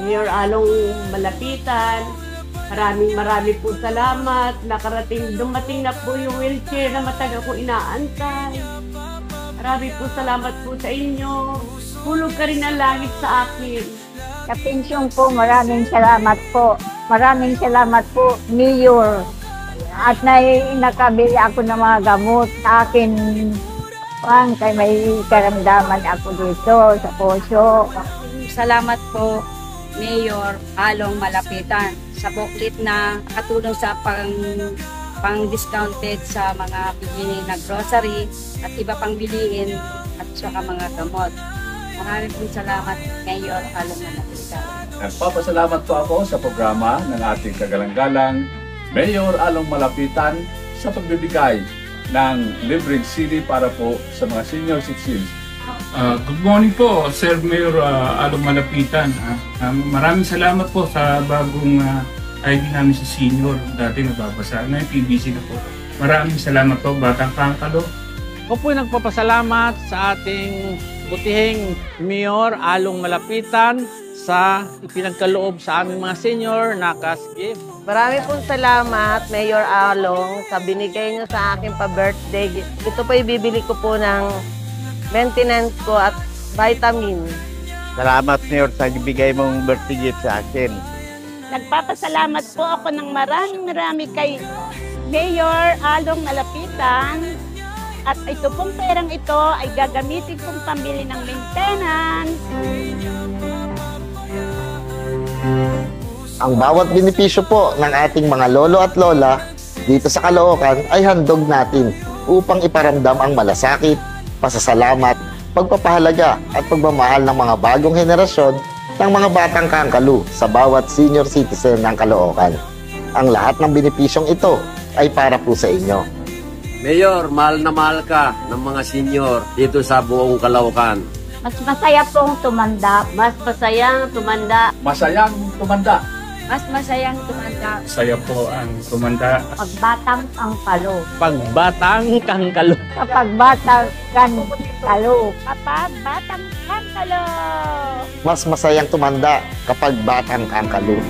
Mayor Along Malapitan. Maraming po salamat. Dumating na po yung wheelchair na matagal ko inaantay. Maraming po salamat po sa inyo. Hulog ka rin ang langit sa akin. Kapinsyong po, maraming salamat po. Maraming salamat po, Mayor. At nakabili ako ng mga gamot sa akin. Kaya may karamdaman ako dito sa puso. Salamat po, Mayor Along Malapitan, sa booklet na katulong sa pang-discounted sa mga bilihin na grocery at iba pang bilihin at saka mga gamot. Maraming po salamat, Mayor Along Malapitan. Nagpapasalamat po ako sa programa ng ating kagalang-galang Mayor Along Malapitan sa pagbibigay ng libreng CD para po sa mga senior citizens. Good morning po, Sir Mayor Along Malapitan. Maraming salamat po sa bagong ID namin sa senior. Dati nababasa na, PBC na po. Maraming salamat po, Batang Kankalo. Ako po nagpapasalamat sa ating butihing Mayor Along Malapitan sa ipinagkaloob sa aming mga senior na cash gift. Marami pong salamat, Mayor Along, sa binigay niyo sa akin pa-birthday. Ito po ibibili ko po ng maintenance ko at vitamin. Salamat, Mayor, sa ibigay mong birthday gift sa akin. Nagpapasalamat po ako ng marami kay Mayor Along Malapitan. At ito pong perang ito ay gagamitin kong pambili ng maintenance. Ang bawat benepisyo po ng ating mga lolo at lola dito sa Caloocan ay handog natin upang iparamdam ang malasakit, pasasalamat, pagpapahalaga at pagmamahal ng mga bagong henerasyon ng mga batang Kangkalu sa bawat senior citizen ng Caloocan. Ang lahat ng benepisyong ito ay para po sa inyo. Mayor, mahal na mahal ka ng mga senior dito sa buong Caloocan. Mas masaya pong tumanda. Mas masayang tumanda. Masayang tumanda. Mas masayang tumanda. Saya po ang tumanda. Pagbatang Kangkalo. Pagbatang Kangkalo. Kapag batang Kangkalo. Kapag batang Kangkalo. Mas masayang tumanda kapag batang Kangkalu.